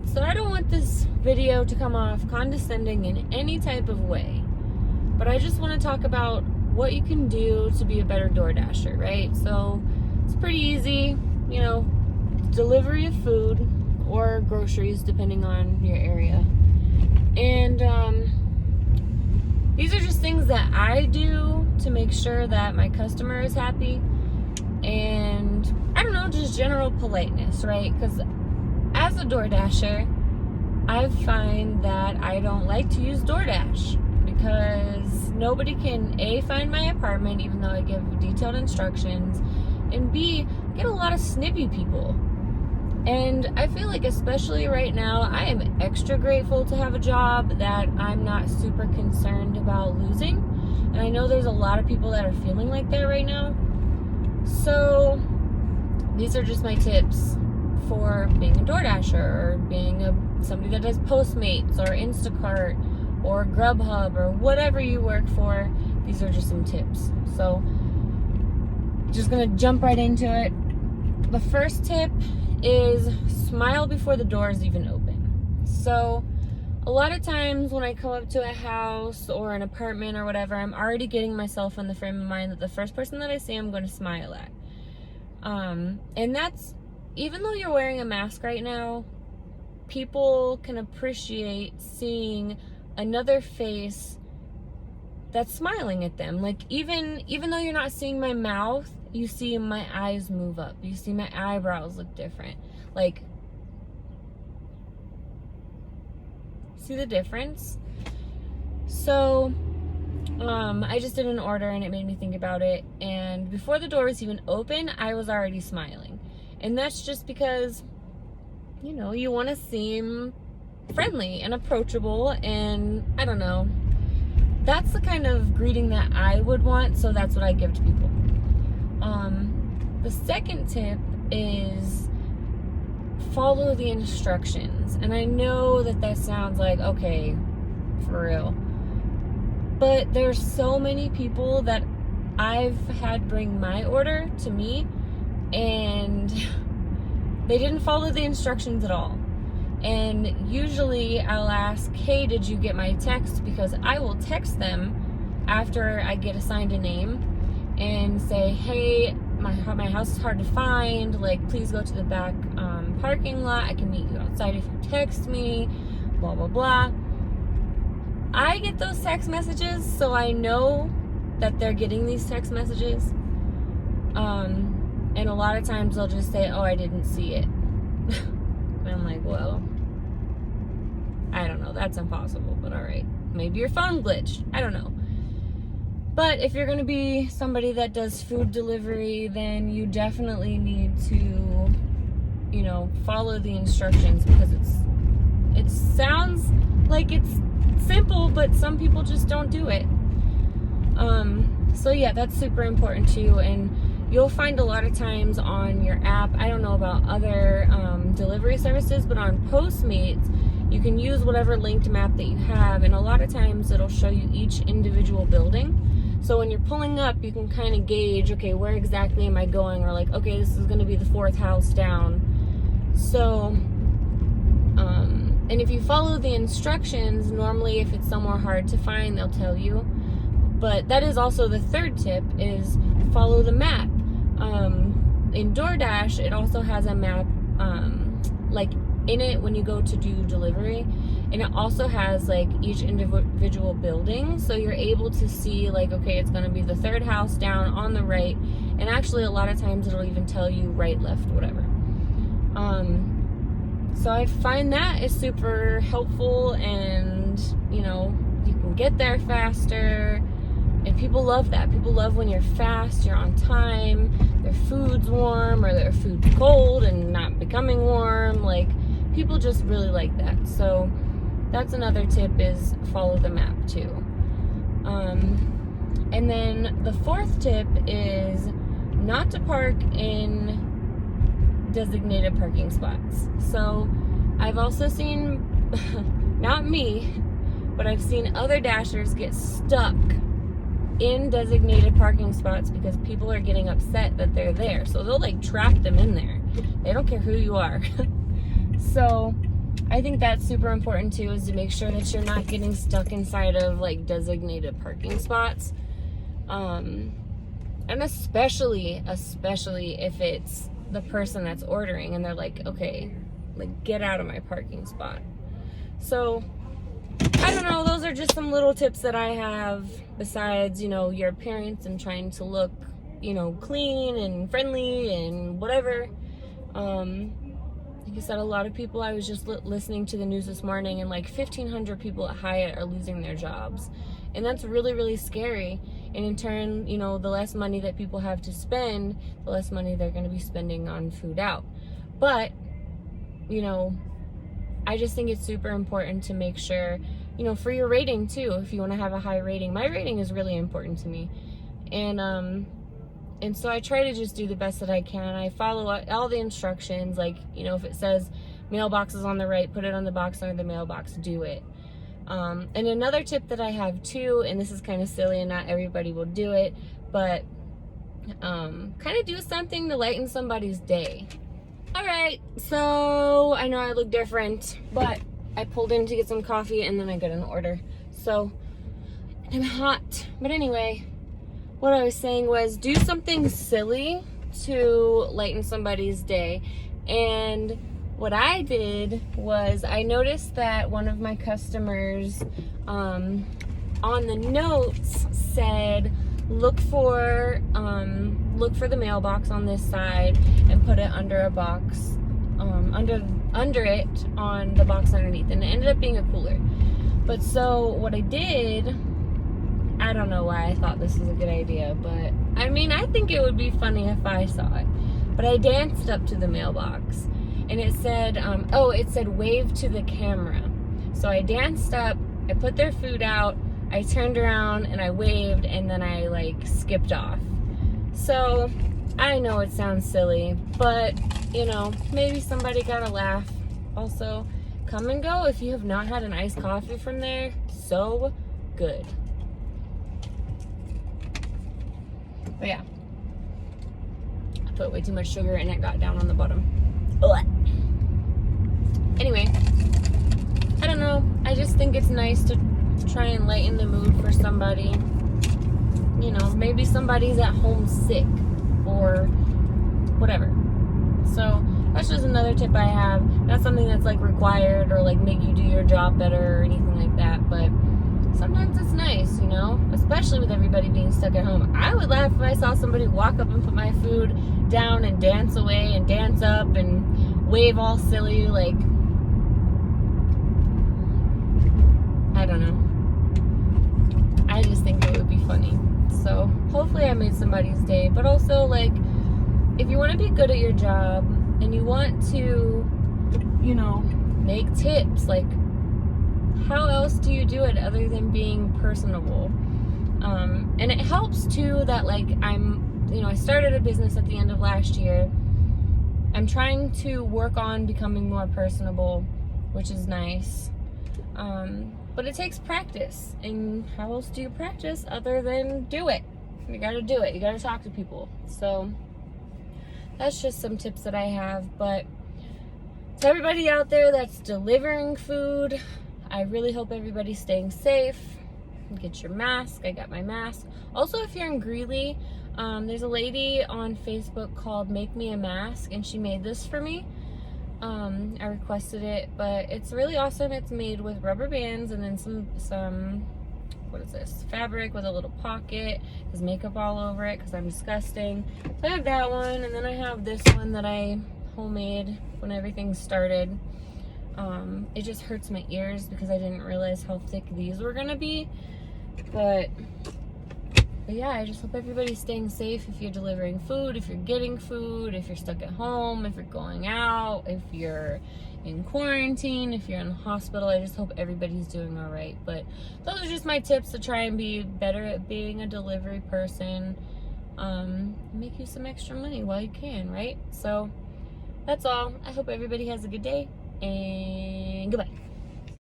So I don't want this video to come off condescending in any type of way, but I just want to talk about what you can do to be a better DoorDasher, right? So it's pretty easy, you know, delivery of food or groceries depending on your area. And these are just things that I do to make sure that my customer is happy, and I don't know, just general politeness, right? Because as a DoorDasher, I find that I don't like to use DoorDash because nobody can A, find my apartment even though I give detailed instructions, and B, get a lot of snippy people. And I feel like especially right now, I am extra grateful to have a job that I'm not super concerned about losing. And I know there's a lot of people that are feeling like that right now. So these are just my tips for being a DoorDasher or being somebody that does Postmates or Instacart or Grubhub or whatever you work for. These are just some tips. So just gonna jump right into it. The first tip is smile before the door is even open. So a lot of times when I come up to a house or an apartment or whatever, I'm already getting myself in the frame of mind that the first person that I see, I'm going to smile at. And that's, even though you're wearing a mask right now, people can appreciate seeing another face that's smiling at them. Like even though you're not seeing my mouth, you see my eyes move up. You see my eyebrows look different. Like, see the difference? So, I just did an order and it made me think about it. And before the door was even open, I was already smiling. And that's just because, you know, you want to seem friendly and approachable, and I don't know. That's the kind of greeting that I would want, so that's what I give to people. The second tip is follow the instructions. And I know that sounds like, okay, for real. But there's so many people that I've had bring my order to me and they didn't follow the instructions at all. And usually I'll ask, hey, did you get my text? Because I will text them after I get assigned a name and say, hey, my house is hard to find, like, please go to the back parking lot. I can meet you outside if you text me, blah, blah, blah. I get those text messages, so I know that they're getting these text messages. And a lot of times they'll just say, oh, I didn't see it. And I'm like, well, I don't know, that's impossible, but all right. Maybe your phone glitched, I don't know. But if you're going to be somebody that does food delivery, then you definitely need to, you know, follow the instructions, because it sounds like it's simple, but some people just don't do it. So yeah, that's super important too. And you'll find a lot of times on your app, I don't know about other delivery services, but on Postmates, you can use whatever linked map that you have, and a lot of times it'll show you each individual building. So when you're pulling up, you can kind of gauge, okay, where exactly am I going? Or like, okay, this is going to be the 4th house down. So, and if you follow the instructions, normally if it's somewhere hard to find, they'll tell you. But that is also the third tip, is follow the map. In DoorDash, it also has a map, like in it when you go to do delivery, and it also has like each individual building, so you're able to see like, okay, it's going to be the 3rd house down on the right, and actually a lot of times it'll even tell you right, left, whatever. So I find that is super helpful, and you know, you can get there faster, and people love that. People love when you're fast, you're on time, their food's warm, or their food's cold and not becoming warm. Like, people just really like that. So that's another tip, is follow the map too. And then the 4th tip is not to park in designated parking spots. So I've also seen, not me, but I've seen other dashers get stuck in designated parking spots because people are getting upset that they're there. So they'll like trap them in there. They don't care who you are. So I I think that's super important too, is to make sure that you're not getting stuck inside of like designated parking spots. And especially if it's the person that's ordering and they're like, okay, like get out of my parking spot. So I don't know, those are just some little tips that I have besides, you know, your appearance and trying to look, you know, clean and friendly and whatever. Like I said, a lot of people, I was just listening to the news this morning, and like 1,500 people at Hyatt are losing their jobs. And that's really, really scary. And in turn, you know, the less money that people have to spend, the less money they're going to be spending on food out. But, you know, I just think it's super important to make sure, you know, for your rating too, if you want to have a high rating. My rating is really important to me. And so I try to just do the best that I can. I follow all the instructions. Like, you know, if it says mailbox is on the right, put it on the box under the mailbox, do it. And another tip that I have too, and this is kind of silly and not everybody will do it, but kind of do something to lighten somebody's day. All right, so I know I look different, but I pulled in to get some coffee and then I got an order. So I'm hot. But anyway, what I was saying was do something silly to lighten somebody's day. And what I did was I noticed that one of my customers on the notes said, look for the mailbox on this side and put it under a box, under it on the box underneath. And it ended up being a cooler. But so what I did, I don't know why I thought this was a good idea, but I mean, I think it would be funny if I saw it. But I danced up to the mailbox and it said, it said wave to the camera. So I danced up, I put their food out, I turned around and I waved, and then I like skipped off. So I know it sounds silly, but you know, maybe somebody got a laugh. Also, come and go if you have not had an iced coffee from there. So good. But yeah, I put way too much sugar and it got down on the bottom. Ugh. Anyway, I don't know. I just think it's nice to try and lighten the mood for somebody. You know, maybe somebody's at home sick or whatever. So that's just another tip I have. Not something that's like required or like make you do your job better or anything like that, but sometimes it's nice, you know, especially with everybody being stuck at home. I would laugh if I saw somebody walk up and put my food down and dance away and dance up and wave all silly, like, I don't know. I just think it would be funny. So hopefully I made somebody's day. But also, like, if you want to be good at your job and you want to, you know, make tips, like, how else do you do it other than being personable? And it helps too that, like, I started a business at the end of last year. I'm trying to work on becoming more personable, which is nice. But it takes practice. And how else do you practice other than do it? You gotta do it. You gotta talk to people. So that's just some tips that I have. But to everybody out there that's delivering food, I really hope everybody's staying safe. Get your mask. I got my mask. Also, if you're in Greeley, there's a lady on Facebook called Make Me a Mask, and she made this for me. I requested it, but it's really awesome. It's made with rubber bands and then some what is this, fabric with a little pocket. There's makeup all over it because I'm disgusting. So I have that one, and then I have this one that I homemade when everything started. It just hurts my ears because I didn't realize how thick these were gonna be. But yeah, I just hope everybody's staying safe. If you're delivering food, if you're getting food, if you're stuck at home, if you're going out, if you're in quarantine, if you're in the hospital, I just hope everybody's doing all right. But those are just my tips to try and be better at being a delivery person. Make you some extra money while you can, right? So that's all. I hope everybody has a good day, and goodbye.